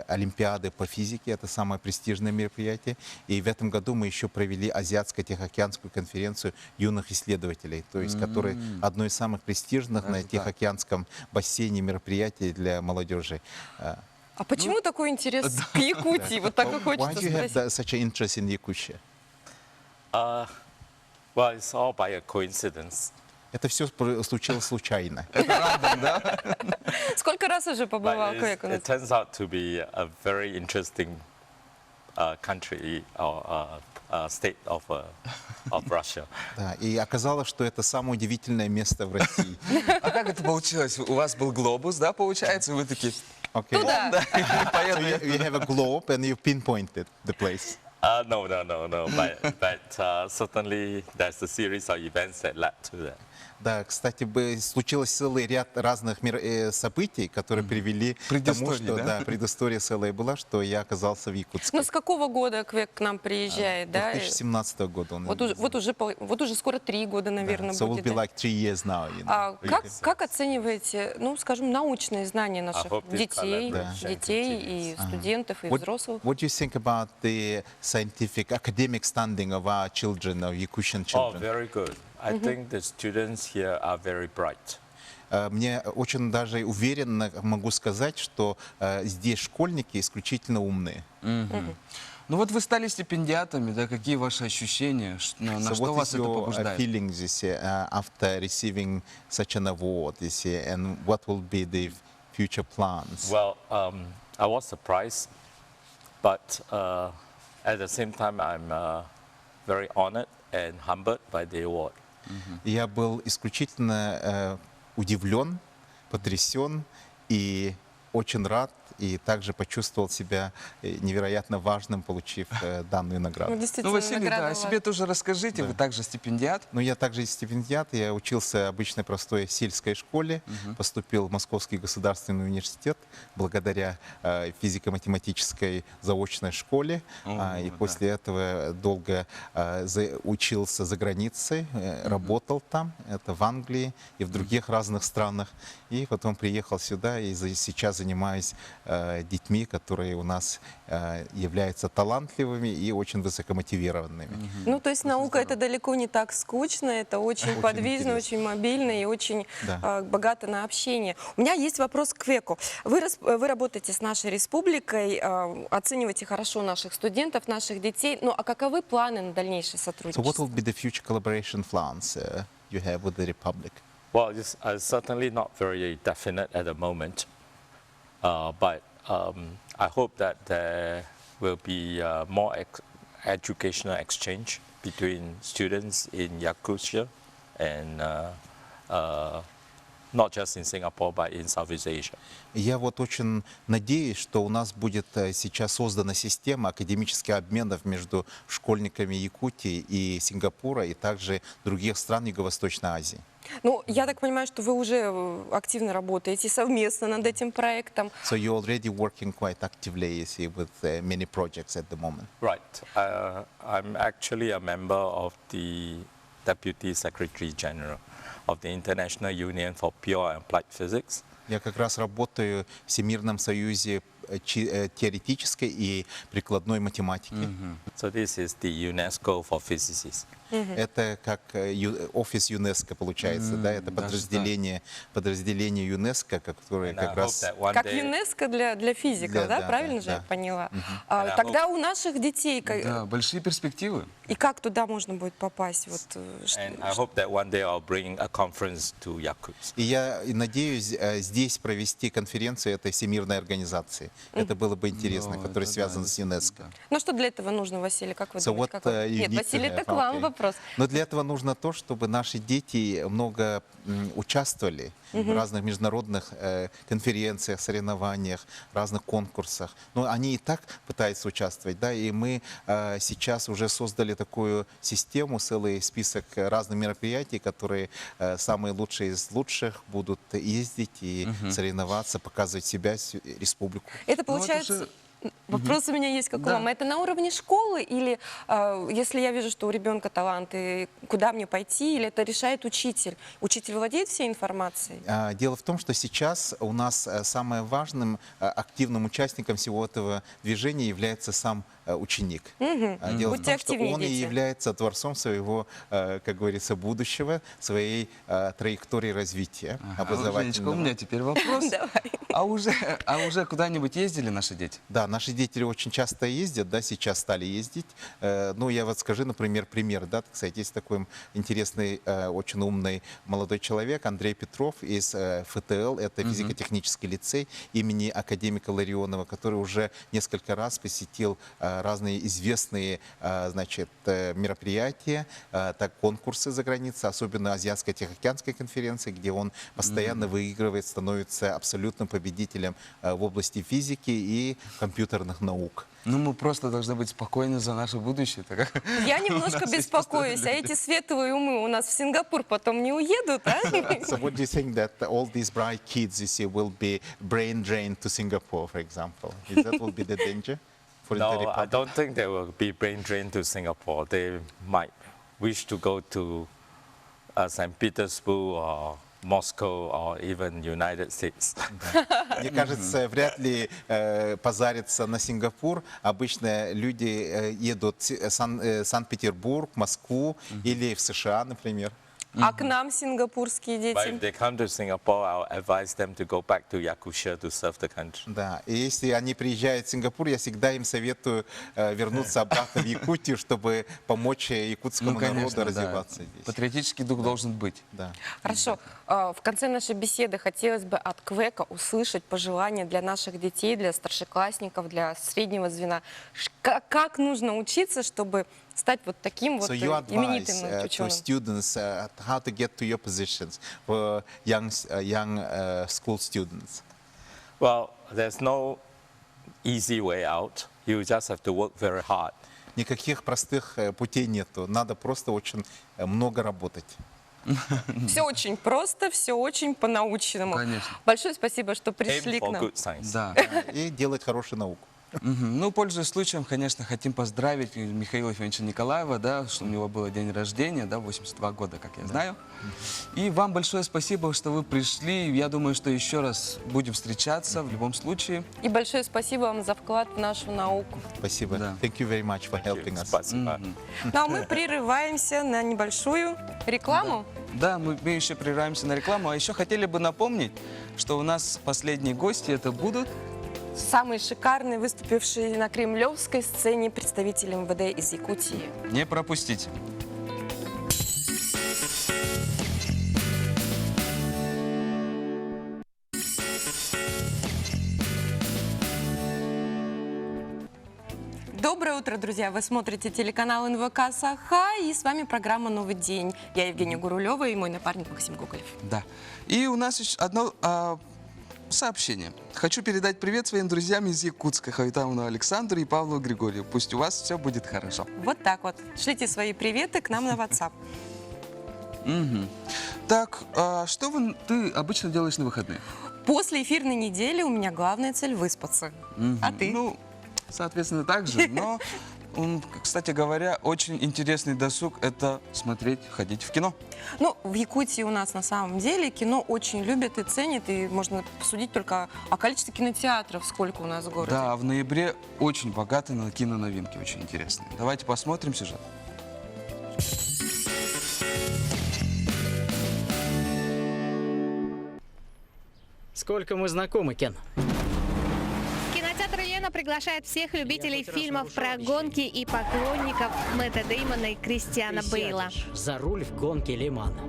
Олимпиады по физике. Это самое престижное мероприятие. И в этом году мы еще провели Азиатско-Тихоокеанскую конференцию юных исследователей, то есть, которое одно из самых престижных на Тихоокеанском бассейне мероприятий для молодежи. А почему такой интерес к Якутии? Вот так и хочется Why do you have спросить. such an interest in Yakutia? Well, it's all by a coincidence. Это все случилось случайно. Сколько раз уже побывал But Квек у нас? it turns out to be a very interesting country or state of Russia. Да, и оказалось, что это самое удивительное место в России. А как это получилось? У вас был глобус, да, получается? Вы такие... Okay. Туда. So you have a globe and you pinpointed the place. No. But certainly there's a series of events that led to that. Да, кстати, случилось целый ряд разных событий, которые привели к тому, что предыстория целая была, что я оказался в Якутске. Ну, с какого года Квек к нам приезжает, да? 2017 года. Вот уже скоро 3 года, наверное, So будет. will be like 3 years now. You know. А как оцениваете, ну, скажем, научные знания наших детей и студентов, и взрослых? What do you think about the scientific, academic standing of our children, of Yakutian children? Oh, very good. I think the students here are very bright. Мне очень даже уверенно могу сказать, что здесь школьники исключительно умные. Ну вот вы стали стипендиатами, да? Какие ваши ощущения? На что вас это побуждает? Feeling this after receiving such an award this year, and what will be the future plans? Well, I was surprised, but at the same time, I'm very honored and humbled by the award. Я был исключительно удивлен, потрясен и очень рад, и также почувствовал себя невероятно важным, получив данную награду. Действительно, Ну, Василий, награда да, о у вас. себе тоже расскажите. Вы также стипендиат. Ну, я также стипендиат. Я учился в обычной простой сельской школе, поступил в Московский государственный университет благодаря физико-математической заочной школе. И после этого долго учился за границей, работал там, это в Англии и в других разных странах. И потом приехал сюда и сейчас занимаюсь детьми, которые у нас являются талантливыми и очень высокомотивированными. Ну, то есть наука это далеко не так скучно, это очень подвижно, очень мобильно и очень богато на общение. У меня есть вопрос к Квеку. Вы работаете с нашей республикой, оцениваете хорошо наших студентов, наших детей. Ну, а каковы планы на дальнейшее So сотрудничество? what will be the future collaboration plans you have with the Republic? Well, it's certainly not very definite at the moment, but I hope that there will be more educational exchange between students in Yakutia and not just in Singapore, but in Southeast Asia. Я вот очень надеюсь, что у нас будет сейчас создана система академических обменов между школьниками Якутии и Сингапура, и также других стран Юго-Восточной Азии. Ну, я так понимаю, что вы уже активно работаете совместно над этим проектом. So you're already working quite actively, you see, with many projects at the moment. Right. I'm actually a member of the Deputy Secretary General of the International Union for Pure and Applied Physics. Я как раз работаю в Всемирном союзе теоретической и прикладной математики. So this is the UNESCO for physicists. Это как офис ЮНЕСКО получается, да? Это подразделение ЮНЕСКо, которое как раз... Как ЮНЕСКО для физиков, да? Правильно же я поняла? Тогда у наших детей... Да, большие перспективы. И как туда можно будет попасть? Вот, And I hope that one day I'll bring a conference to Yakutsk. И я надеюсь здесь провести конференцию этой всемирной организации. Это было бы интересно, которая связана с ЮНЕСКО. Ну что для этого нужно, Василий, как вы So думаете? what, Нет, Василий, это к вам вопрос. Но для этого нужно то, чтобы наши дети много участвовали в разных международных конференциях, соревнованиях, разных конкурсах. Но они и так пытаются участвовать, да, и мы сейчас уже создали такую систему, целый список разных мероприятий, которые самые лучшие из лучших будут ездить и соревноваться, показывать себя, республику. Это получается... Вопрос у меня есть как у Да. мамы. Это на уровне школы или если я вижу, что у ребенка талант, и куда мне пойти, или это решает учитель? Учитель владеет всей информацией? Дело в том, что сейчас у нас самым важным активным участником всего этого движения является сам ученик. Дело в Будьте том, что активнее, он и дети. является творцом своего, как говорится, будущего, своей траектории развития Женечка, образовательного. у меня теперь вопрос. А уже куда-нибудь ездили наши дети? Да, наши дети очень часто ездят, да, сейчас стали ездить. Ну, я вот скажу, например, пример, да, кстати, есть такой интересный, очень умный молодой человек, Андрей Петров из ФТЛ, это физико-технический лицей имени академика Ларионова, который уже несколько раз посетил разные известные, значит, мероприятия, так, конкурсы за границей, особенно Азиатско-Тихоокеанской конференции, где он постоянно выигрывает, становится абсолютным победителем в области физики и компьютерных наук. Ну, мы просто должны быть спокойны за наше будущее. Я немножко беспокоюсь, а эти светлые умы у нас в Сингапур потом не уедут, а? So what do you think that all these bright kids you see will be brain drained to Singapore, for example? Is that will be the danger for the No, Republic? I don't think they will be brain drained to Singapore. They might wish to go to St. Petersburg or Moscow or even United States. Мне кажется, вряд ли позарятся на Сингапур. Обычно люди едут в Санкт-Петербург, Москву или в США, например. А к нам сингапурские But if дети? they come to Singapore, I'll advise them to go back to Yakusha to serve the country. Да, и если они приезжают в Сингапур, я всегда им советую вернуться обратно в Якутию, чтобы помочь якутскому народу развиваться здесь. Патриотический дух должен быть. Да. Хорошо. В конце нашей беседы хотелось бы от КВЭКа услышать пожелания для наших детей, для старшеклассников, для среднего звена. Как нужно учиться, чтобы стать вот таким вот So you advise именитым to ученым? students how to get to your positions for young school students. Well, there's no easy way out. You just have to work very hard. Никаких простых путей нету. Надо просто очень много работать. Все очень просто, все очень по-научному. Конечно. Большое спасибо, что пришли Aim к for нам. good science. Да. И делать хорошую науку. Ну, пользуясь случаем, конечно, хотим поздравить Михаила Ефимовича Николаева, да, что у него был день рождения, да, 82 года, как я знаю. И вам большое спасибо, что вы пришли. Я думаю, что еще раз будем встречаться в любом случае. И большое спасибо вам за вклад в нашу науку. Спасибо. Thank you very much for helping us. Спасибо. Ну а мы прерываемся на небольшую рекламу. Да, мы еще прерываемся на рекламу. А еще хотели бы напомнить, что у нас последние гости это будут... Самые шикарные, выступившие на кремлевской сцене представители МВД из Якутии. Не пропустите. Доброе утро, друзья! Вы смотрите телеканал НВК Саха, и с вами программа «Новый день». Я Евгения Гурулева и мой напарник Максим Гоголев. Да. И у нас еще одно сообщение. Хочу передать привет своим друзьям из Якутска, Хавитамовну Александру и Павлу Григорию. Пусть у вас все будет хорошо. Вот так вот. Шлите свои приветы к нам на WhatsApp. Так, что ты обычно делаешь на выходные? После эфирной недели у меня главная цель – выспаться. А ты? Ну, соответственно, так же. Но, кстати говоря, очень интересный досуг – это смотреть, ходить в кино. Ну, в Якутии у нас на самом деле кино очень любят и ценят, и можно посудить только о количестве кинотеатров, сколько у нас в городе. Да, в ноябре очень богаты на киноновинки, очень интересные. Давайте посмотрим сюжет. Сколько мы знакомы, Кен? Кинотеатр «Лена» приглашает всех любителей фильмов про гонки и поклонников Мэтта Деймона и Кристиана Бейла. За руль в гонке Лимана.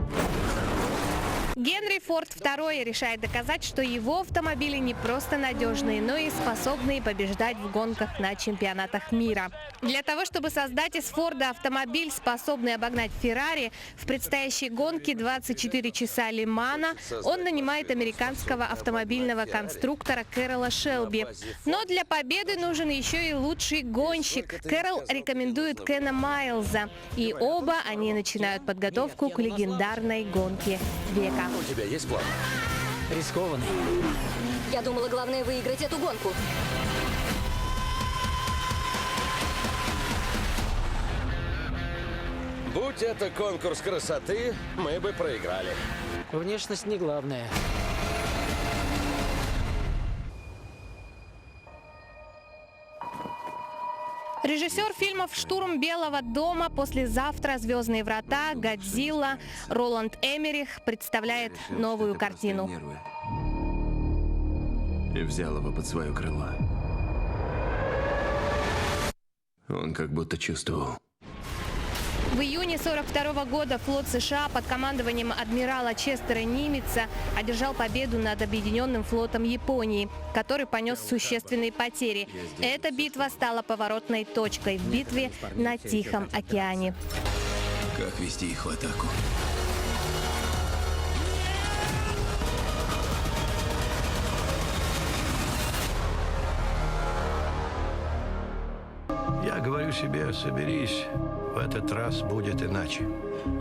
Генри Форд II решает доказать, что его автомобили не просто надежные, но и способные побеждать в гонках на чемпионатах мира. Для того, чтобы создать из Форда автомобиль, способный обогнать Феррари, в предстоящей гонке 24 часа Лимана он нанимает американского автомобильного конструктора Кэрола Шелби. Но для победы нужен еще и лучший гонщик. Кэрол рекомендует Кена Майлза, и оба они начинают подготовку к легендарной гонке века. У тебя есть план? Рискованный. Я думала, главное выиграть эту гонку. Будь это конкурс красоты, мы бы проиграли. Внешность не главное. Режиссер фильмов «Штурм Белого дома», «Послезавтра», «Звездные врата», «Годзилла» Роланд Эммерих представляет новую картину. И взял его под свое крыло. Он как будто чувствовал. В июне 1942 года флот США под командованием адмирала Честера Нимеца одержал победу над Объединенным флотом Японии, который понес существенные потери. Эта битва стала поворотной точкой в битве на Тихом океане. Как вести их в атаку? Я говорю себе, соберись, в этот раз будет иначе.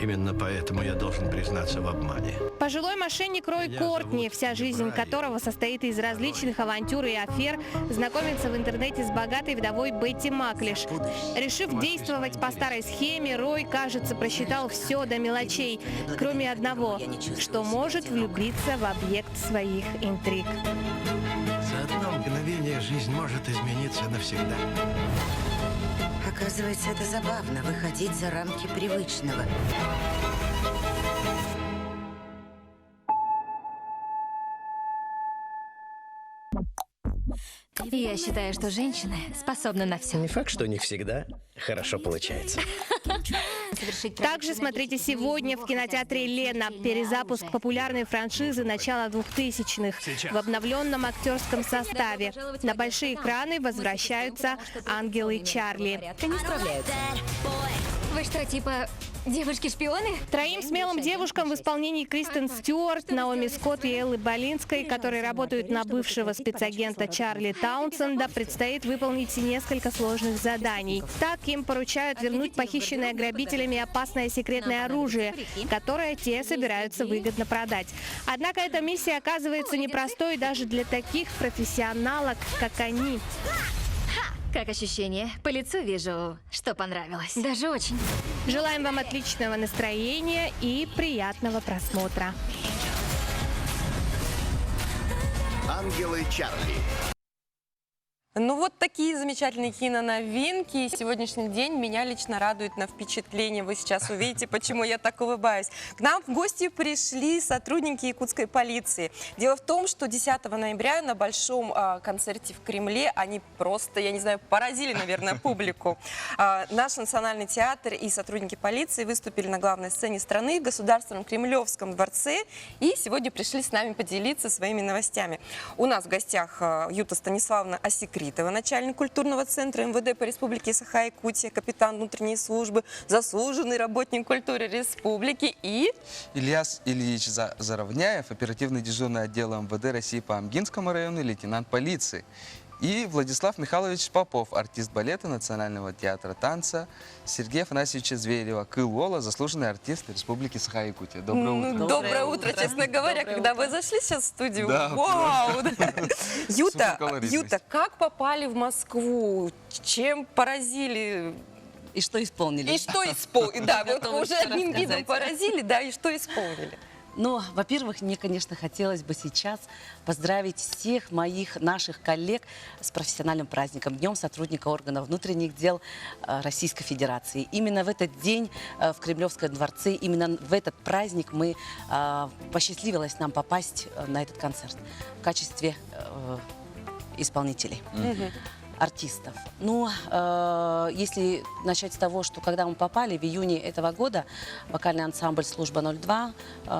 Именно поэтому я должен признаться в обмане. Пожилой мошенник Рой Кортни, вся жизнь которого состоит из различных авантюр и афер, знакомится в интернете с богатой вдовой Бетти Маклиш. Решив действовать по старой схеме, Рой, кажется, просчитал все до мелочей, кроме одного, что может влюбиться в объект своих интриг. За одно мгновение жизнь может измениться навсегда. Оказывается, это забавно — выходить за рамки привычного. Я считаю, что женщины способны на все. Не факт, что не всегда хорошо получается. Также смотрите сегодня в кинотеатре «Лена» перезапуск популярной франшизы начала 2000-х в обновленном актерском составе. На большие экраны возвращаются ангелы Чарли. Они справляются. Вы что, типа девушки-шпионы? Троим смелым девушкам в исполнении Кристен Стюарт, Наоми Скотт и Эллы Болинской, которые работают на бывшего спецагента Чарли Таунсенда, предстоит выполнить несколько сложных заданий. Так им поручают вернуть похищенное грабителями опасное секретное оружие, которое те собираются выгодно продать. Однако эта миссия оказывается непростой даже для таких профессионалок, как они. Как ощущение? По лицу вижу, что понравилось. Даже очень. Желаем вам отличного настроения и приятного просмотра. Ангелы Чарли. Ну вот такие замечательные киноновинки. Сегодняшний день меня лично радует на впечатление. Вы сейчас увидите, почему я так улыбаюсь. К нам в гости пришли сотрудники якутской полиции. Дело в том, что 10 ноября на большом концерте в Кремле они просто, я не знаю, поразили, наверное, публику. Наш национальный театр и сотрудники полиции выступили на главной сцене страны в Государственном Кремлевском дворце и сегодня пришли с нами поделиться своими новостями. У нас в гостях Юта Станиславовна Осикритова, начальник культурного центра МВД по Республике Саха-Якутия, капитан внутренней службы, заслуженный работник культуры республики, и Ильяс Ильич Заровняев, оперативный дежурный отдела МВД России по Амгинскому району, лейтенант полиции. И Владислав Михайлович Попов, артист балета Национального театра танца, Сергея Афанасьевича Зверева, Кылола, заслуженный артист Республики Саха-Якутия. Доброе утро. Доброе утро, честно говоря, когда вы зашли сейчас в студию. Да, вау! Юта, как попали в Москву? Чем поразили? И что исполнили? И что исполнили? Да, вот уже одним видом поразили, да, и что исполнили? Ну, во-первых, мне, конечно, хотелось бы сейчас поздравить всех наших коллег с профессиональным праздником, Днем сотрудника органов внутренних дел Российской Федерации. Именно в этот день в Кремлевском дворце, именно в этот праздник посчастливилось нам попасть на этот концерт в качестве исполнителей. Артистов. Ну, если начать с того, что когда мы попали в июне этого года, вокальный ансамбль «Служба 02»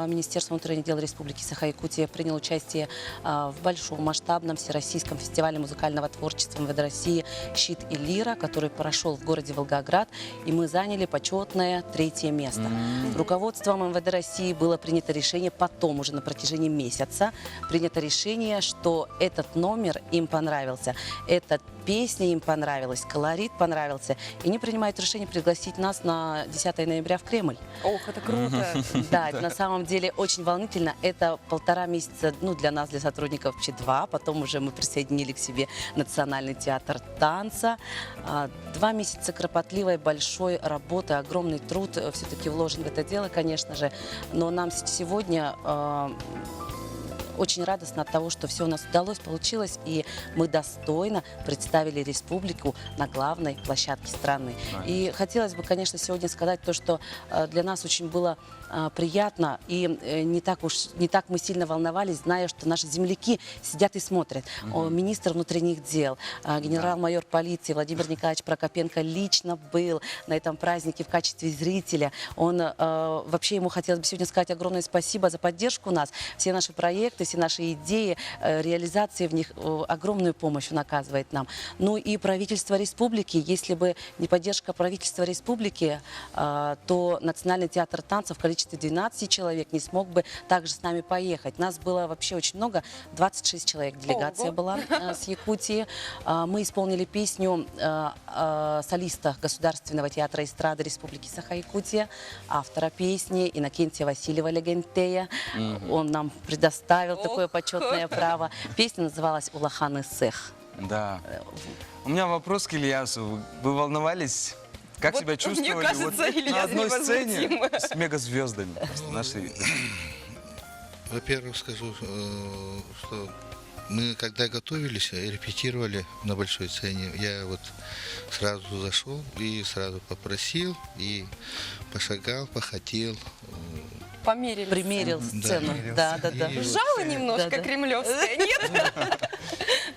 Министерства внутренних дел Республики Саха-Якутия принял участие в большом масштабном всероссийском фестивале музыкального творчества МВД России «Щит и лира», который прошел в городе Волгоград, и мы заняли почетное 3-е место. Руководством МВД России было принято решение, потом уже на протяжении месяца, принято решение, что этот номер им понравился. Это песня им понравилась, колорит понравился. И они принимают решение пригласить нас на 10 ноября в Кремль. Ох, это круто. Да, это на самом деле очень волнительно. Это 1,5 месяца, ну, для нас, для сотрудников, вообще 2. Потом уже мы присоединили к себе Национальный театр танца. 2 месяца кропотливой, большой работы, огромный труд все-таки вложен в это дело, конечно же. Но нам сегодня очень радостно от того, что все у нас удалось, получилось, и мы достойно представили республику на главной площадке страны. И хотелось бы, конечно, сегодня сказать то, что для нас очень было приятно, и не так мы сильно волновались, зная, что наши земляки сидят и смотрят. Министр внутренних дел, генерал-майор полиции Владимир Николаевич Прокопенко лично был на этом празднике в качестве зрителя. Он вообще, ему хотелось бы сегодня сказать огромное спасибо за поддержку нас. Все наши проекты, все наши идеи, реализация в них, огромную помощь он оказывает нам. Ну и правительство республики, если бы не поддержка правительства республики, то Национальный театр танца в количестве 12 человек не смог бы также с нами поехать. Нас было вообще очень много, 26 человек делегация была с Якутии. Мы исполнили песню солиста Государственного театра эстрады Республики Саха-Якутия, автора песни Иннокентия Васильева Легентея. Он нам предоставил такое почетное право. Песня называлась «Улахан Исех». Да. У меня вопрос к Ильясу. Вы волновались? Как Вот себя чувствовали мне кажется, Ильяс на одной сцене невозмутим. с мегазвездами? Нашей... Во-первых, скажу, что мы, когда готовились, репетировали на большой сцене, я вот сразу зашел и сразу попросил, и пошагал, похотел. Примерил сцену. Да. Жало немножко кремлевское, нет?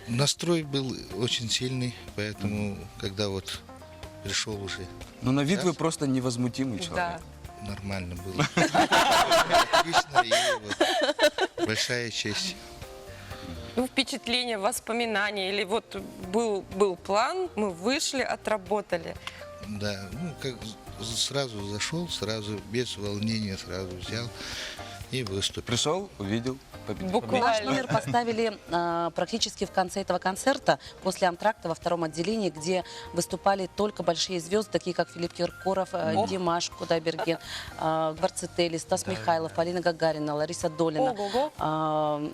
Настрой был очень сильный, поэтому, когда вот пришел уже... Но на вид вы просто невозмутимый человек. Да. Нормально было. Отлично, и вот большая честь. Ну, впечатления, воспоминания, или вот был план, мы вышли, отработали. Да, ну, как сразу зашел, сразу без волнения сразу взял и выступил. Пришел, увидел, победил. Наш номер поставили практически в конце этого концерта, после антракта во 2-м отделении, где выступали только большие звезды, такие как Филипп Киркоров, Димаш Кудайберген, Гварцетели, Стас Михайлов, Полина Гагарина, Лариса Долина. Ну,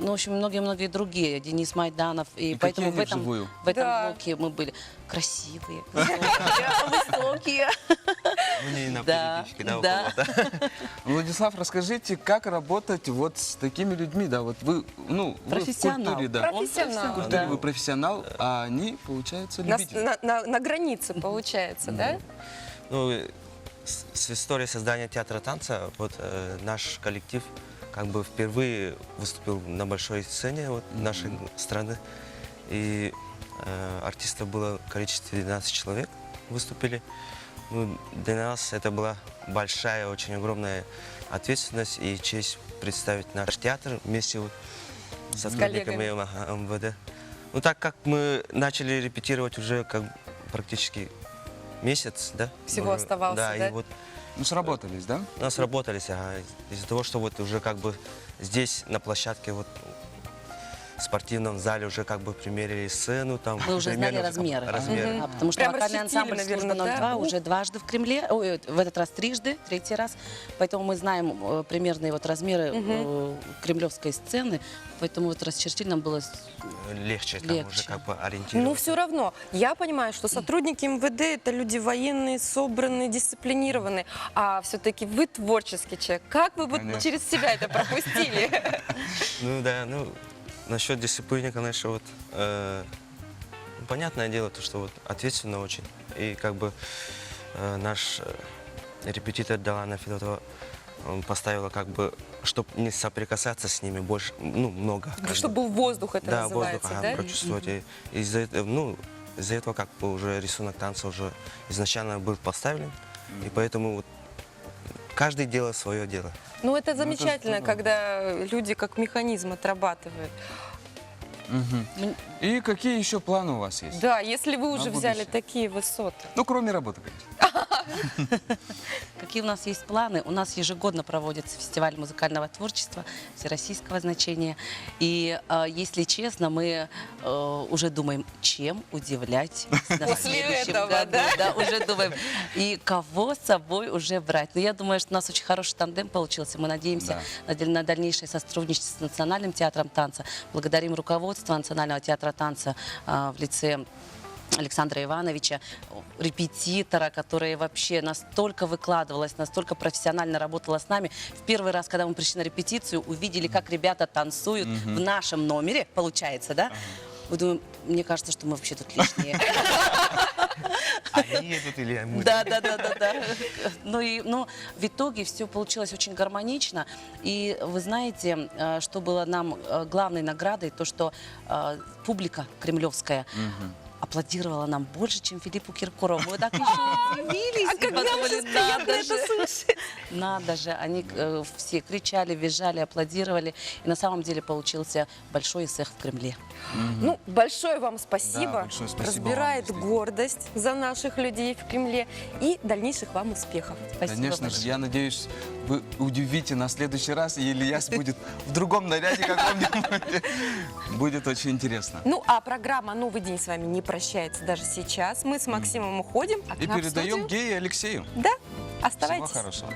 в общем, многие-многие другие, Денис Майданов. И поэтому в этом блоке мы были красивые, высокие. Мне на перепечке, да, у кого-то. Владислав, расскажите, как работать вот с такими людьми, да, вот вы, ну, профессионал. Вы в культуре, да. Профессионал. В культуре вы профессионал, а они, получается, любители. На границе, получается, да? Ну, с историей создания театра танца, вот наш коллектив как бы впервые выступил на большой сцене вот, нашей страны. И артистов было в количестве 12 человек выступили. Ну, для нас это была большая, очень огромная ответственность и честь представить наш театр вместе вот с сотрудниками МВД. Ну, так как мы начали репетировать уже как практически месяц, да? Всего оставался, да? И вот, ну, сработались, да? У нас сработались, из-за того, что вот уже как бы здесь на площадке вот в спортивном зале уже как бы примерили сцену. Там мы уже знали размеры. Потому что вокальный ансамбль «Служба 02» уже дважды в Кремле, в этот раз трижды, 3-й раз. Поэтому мы знаем примерные вот размеры кремлевской сцены. Поэтому вот расчертить нам было легче. Там уже как бы ориентироваться. Ну, все равно. Я понимаю, что сотрудники МВД – это люди военные, собранные, дисциплинированные. А все-таки вы творческий человек. Как вы бы через себя это пропустили? Ну, да, ну... Насчет дисциплины, конечно, вот понятное дело, то, что вот ответственно очень. И как бы наш репетитор Далана Федотова поставила как бы, чтобы не соприкасаться с ними больше, ну, много. Чтобы был воздух, это называется, да? Прочувствовать. И из-за этого как бы уже рисунок танца уже изначально был поставлен. И поэтому вот каждый делает свое дело. Ну, это замечательно, когда люди как механизм отрабатывают. И какие еще планы у вас есть? Да, если вы уже взяли такие высоты. Ну, кроме работы, конечно. Какие у нас есть планы? У нас ежегодно проводится фестиваль музыкального творчества всероссийского значения. И, если честно, мы уже думаем, чем удивлять на следующем году. Да, уже думаем, и кого с собой уже брать. Но я думаю, что у нас очень хороший тандем получился. Мы надеемся на дальнейшее сотрудничество с Национальным театром танца. Благодарим руководство Национального театра танца в лице Александра Ивановича, репетитора, которая вообще настолько выкладывалась, настолько профессионально работала с нами. В первый раз, когда мы пришли на репетицию, увидели, как ребята танцуют в нашем номере, получается, да? Мы думаем, мне кажется, что мы вообще тут лишние. Они едут или мы? Да. Но в итоге все получилось очень гармонично. И вы знаете, что было нам главной наградой, то, что публика кремлевская аплодировала нам больше, чем Филиппу Киркорову. Мы так еще удивились. А как нам же приятно это слышать. Надо же, они все кричали, визжали, аплодировали. И на самом деле получился большой эсэх в Кремле. Ну, большое вам спасибо. Да, большое спасибо Разбирает вам, гордость за наших людей в Кремле. И дальнейших вам успехов. Спасибо Конечно большое. же, я надеюсь, вы удивите на следующий раз, и Ильяс будет в другом наряде каком-нибудь. Будет очень интересно. Ну, а программа «Новый день» с вами не прощается даже сейчас. Мы с Максимом уходим. А к И нам в передаем студию- Гее Алексею. Да, Всего оставайтесь. хорошего.